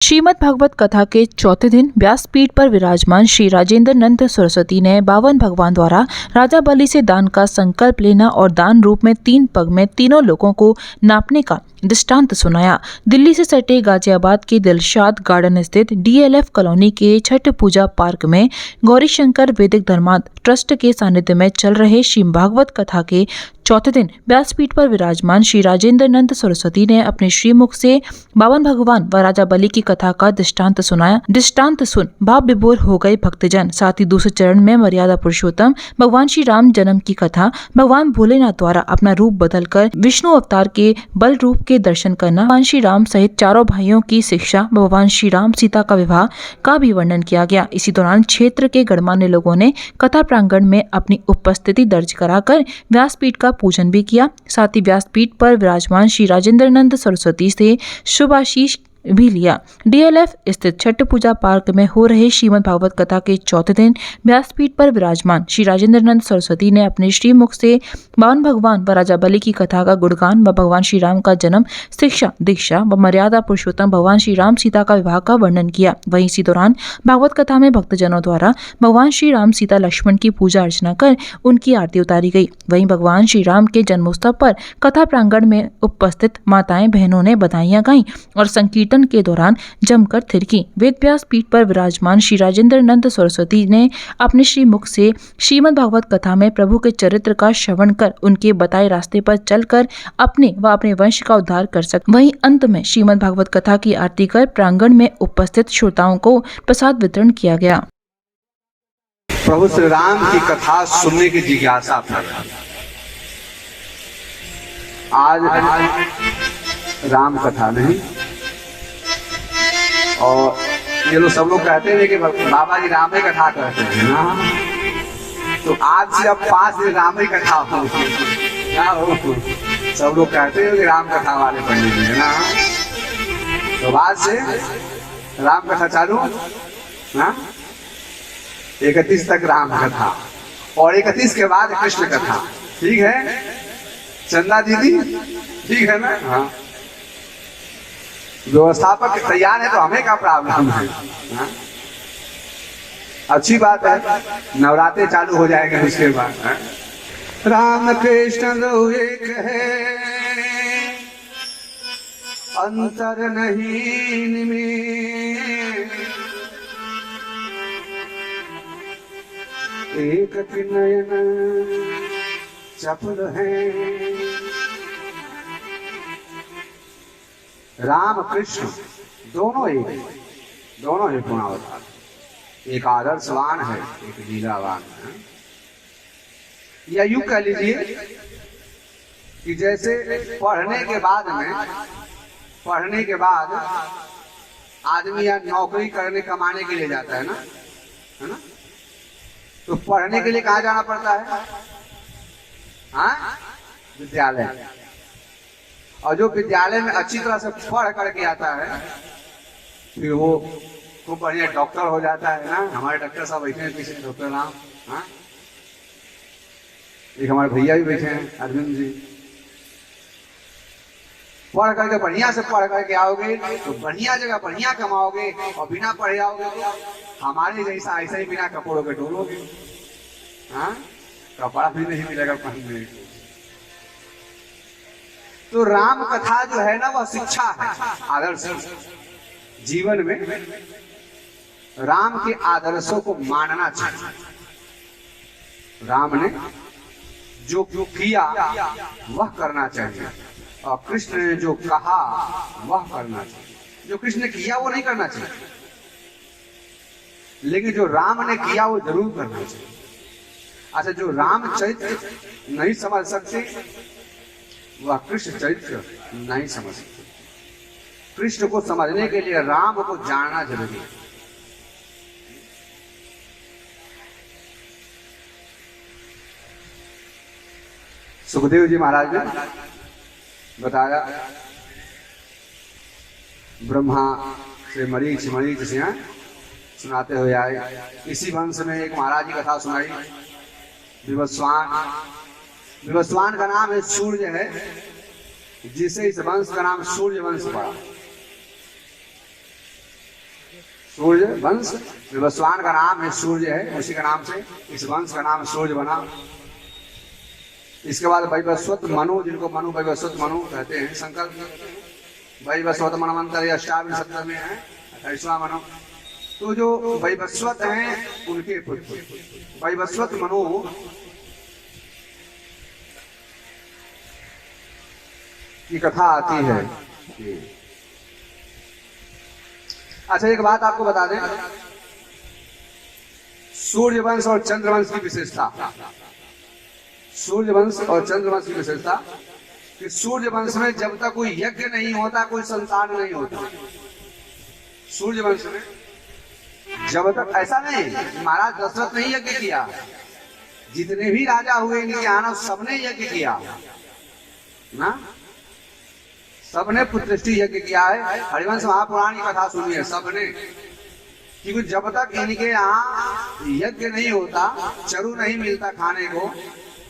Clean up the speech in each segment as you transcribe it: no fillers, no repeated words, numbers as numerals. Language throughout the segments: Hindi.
श्रीमद् भागवत कथा के चौथे दिन व्यासपीठ पर विराजमान श्री राजेंद्र नंद सरस्वती ने बावन भगवान द्वारा राजा बलि से दान का संकल्प लेना और दान रूप में 3 पग में तीनों लोगों को नापने का दृष्टांत सुनाया। दिल्ली से सटे गाजियाबाद के दिलशाद गार्डन स्थित DLF कॉलोनी के छठ पूजा पार्क में गौरी शंकर वैदिक धर्मार्थ ट्रस्ट के सानिध्य में चल रहे श्री भागवत कथा के चौथे दिन व्यासपीठ पर विराजमान श्री राजेंद्र नंद सरस्वती ने अपने श्रीमुख से बावन भगवान व राजा बलि की कथा का दृष्टांत सुनाया। दृष्टांत सुन भाव विभोर हो गए भक्तजन। साथ ही दूसरे चरण में मर्यादा पुरुषोत्तम भगवान श्री राम जन्म की कथा, भगवान भोलेनाथ द्वारा अपना रूप बदलकर विष्णु अवतार के बल रूप के दर्शन करना, भगवान श्री राम सहित चारों भाइयों की शिक्षा, भगवान श्री राम सीता का विवाह का भी वर्णन किया गया। इसी दौरान क्षेत्र के गणमान्य लोगों ने कथा प्रांगण में अपनी उपस्थिति दर्ज कराकर व्यासपीठ का पूजन भी किया। साथ ही व्यासपीठ पर विराजमान श्री राजेंद्र नंद सरस्वती से शुभाशीष भी लिया। DLF स्थित छठ पूजा पार्क में हो रहे श्रीमद् भागवत कथा के चौथे दिन व्यासपीठ पर विराजमान श्री राजेंद्र नंद सरस्वती ने अपने श्रीमुख से बावन भगवान व राजा बलि की कथा का गुणगान व भगवान श्री राम का जन्म, शिक्षा, दीक्षा व मर्यादा पुरुषोत्तम भगवान श्री राम सीता का विवाह का वर्णन किया। वहीं इसी दौरान भागवत कथा में भक्तजनों द्वारा भगवान श्री राम सीता लक्ष्मण की पूजा अर्चना कर उनकी आरती उतारी गई। वहीं भगवान श्री राम के जन्मोत्सव पर कथा प्रांगण में उपस्थित माताएं बहनों ने बधाइयां गाईं और संकीर्तन के दौरान जमकर थिरकी। वेद व्यास पीठ पर विराजमान श्री राजेंद्र नंद सरस्वती ने अपने श्रीमुख से श्रीमद् भागवत कथा में प्रभु के चरित्र का श्रवण कर उनके बताए रास्ते पर चलकर अपने व अपने वंश का उद्धार कर सके। वहीं अंत में श्रीमद् भागवत कथा की आरती कर प्रांगण में उपस्थित श्रोताओं को प्रसाद वितरण किया गया। प्रभु श्री राम की कथा सुनने की जिज्ञासा था। आज राम कथा नहीं, और ये लोग सब लोग कहते हैं कि बाबा जी राम ही कथा करते हैं ना, तो आज से अब 5 दिन राम ही कथा हो, क्या हो? सब लोग कहते हैं कि राम कथा वाले पंडित जी है ना, तो आज से राम कथा चालू ना, 31 तक राम कथा और 31 के बाद कृष्ण कथा। ठीक है चंदा दीदी, ठीक है ना? हाँ, व्यवस्थापक तैयार है तो हमें क्या प्रॉब्लम है? हाँ? अच्छी बात है, नवरात्रे चालू हो जाएंगे उसके बाद। हाँ? राम कृष्ण दो एक है, अंतर नहीं इनमें, एक की नयन चपल है। राम कृष्ण दोनों एक गुणावतार, एक आदर्शवान है, एक लीलावान है। या यूं कह लीजिए कि जैसे पढ़ने के बाद आदमी या नौकरी करने कमाने के लिए जाता है ना, तो पढ़ने के लिए कहाँ जाना पड़ता है? हाँ, विद्यालय। और जो विद्यालय में अच्छी तरह से पढ़ करके आता है फिर वो खूब बढ़िया डॉक्टर हो जाता है ना। हमारे डॉक्टर साहब बैठे हैं पीछे, डॉक्टर राम, हाँ, एक हमारे भैया भी बैठे हैं अरविंद जी। पढ़ करके बढ़िया से पढ़ करके आओगे तो बढ़िया जगह बढ़िया कमाओगे, और बिना पढ़े आओगे तो हमारे जैसा ऐसा ही बिना कपड़ों के डोलोगे। हाँ, कपड़ा भी नहीं मिलेगा पहनने को। तो राम कथा जो है ना वह शिक्षा है, आदर्श। जीवन में राम के आदर्शों को मानना चाहिए। राम ने जो किया वह करना चाहिए, और कृष्ण ने जो कहा वह करना चाहिए। जो कृष्ण ने किया वो नहीं करना चाहिए, लेकिन जो राम ने किया वो जरूर करना चाहिए। अच्छा, जो राम चरित्र नहीं समझ सकते वह कृष्ण चरित्र नहीं समझ सकते। कृष्ण को समझने के लिए राम को जानना जरूरी है। सुखदेव जी महाराज ने बताया, ब्रह्मा से मरीच से सुनाते हुए आए। इसी वंश में एक महाराज की कथा सुनाई, विवस्वान का नाम है सूर्य है, जिसे इस वंश का नाम सूर्य वंश पड़ा। सूर्य वंश, विवस्वान का नाम है सूर्य है, उसी का नाम से इस वंश का नाम सूर्य बना। इसके बाद वैवस्वत मनु, जिनको मनु वैवस्वत मनु कहते हैं, संकल्प वैवस्वत मनवंतर अष्टाविंशति में है 28वां मनु। तो जो वैवस्वत हैं उनके पुत्र वैवस्वत मनु की कथा आती है। अच्छा, एक बात आपको बता दें, सूर्यवंश और चंद्रवंश की विशेषता, सूर्यवंश और चंद्रवंश की विशेषता कि सूर्यवंश में जब तक कोई यज्ञ नहीं होता कोई संतान नहीं होता। सूर्यवंश में जब तक, ऐसा नहीं महाराज दशरथ ने यज्ञ किया, जितने भी राजा हुए इनके आना सबने यज्ञ किया ना, सबने पुत्रष्टि यज्ञ किया है। हरिवंश महापुराण की कथा सुनी है सबने, क्योंकि जब तक इनके यहाँ यज्ञ नहीं होता, चरु नहीं मिलता खाने को,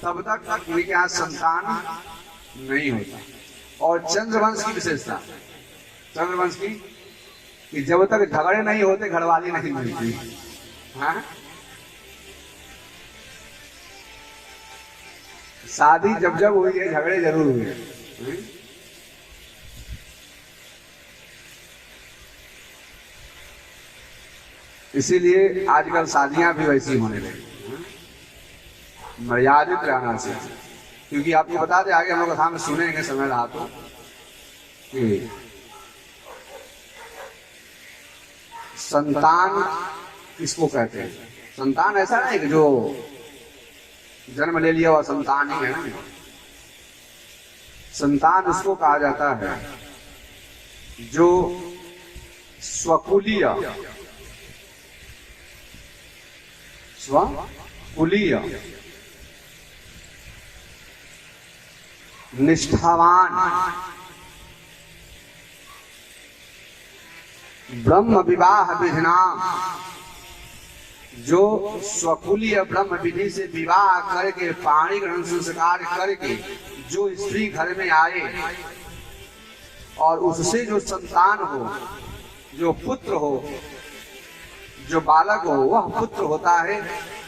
तब तक इनके यहाँ संतान नहीं होता। और चंद्रवंश की विशेषता, चंद्रवंश की कि जब तक झगड़े नहीं होते घरवाली नहीं मिलती। हाँ? शादी जब जब हुई है झगड़े जरूर हुए। इसीलिए आजकल शादियां भी वैसी होने लगी, मर्यादित रहना से। क्योंकि आपको बता दें, आगे हम लोग कथा में सुनेंगे समय रहा तो, कि संतान किसको कहते हैं। संतान ऐसा नहीं कि जो जन्म ले लिया हुआ संतान ही है ना, संतान उसको कहा जाता है जो स्वकुलीय निष्ठावान ब्रह्म विवाह विधिना, जो स्वकुलीय ब्रह्म विधि से विवाह करके पाणी ग्रहण संस्कार करके जो स्त्री घर में आए और उससे जो संतान हो, जो पुत्र हो, जो बालक हो, वह पुत्र होता है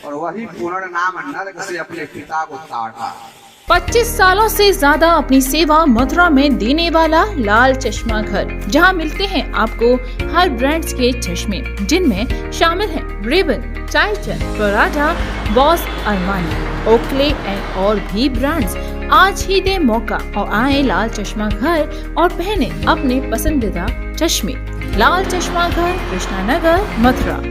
और वही पुनर्नाम नरक से अपने पिता को ताड़ा। 25 सालों से ज्यादा अपनी सेवा मथुरा में देने वाला लाल चश्मा घर, जहां मिलते हैं आपको हर ब्रांड्स के चश्मे, जिनमें शामिल हैं Ray Ban, Titan, Prada, Boss, Armani, Oakley and और भी ब्रांड्स। आज ही दे मौका और आए लाल चश्मा घर और पहने अपने पसंदीदा चश्मे। लाल चश्मा घर, कृष्णा नगर, मथुरा।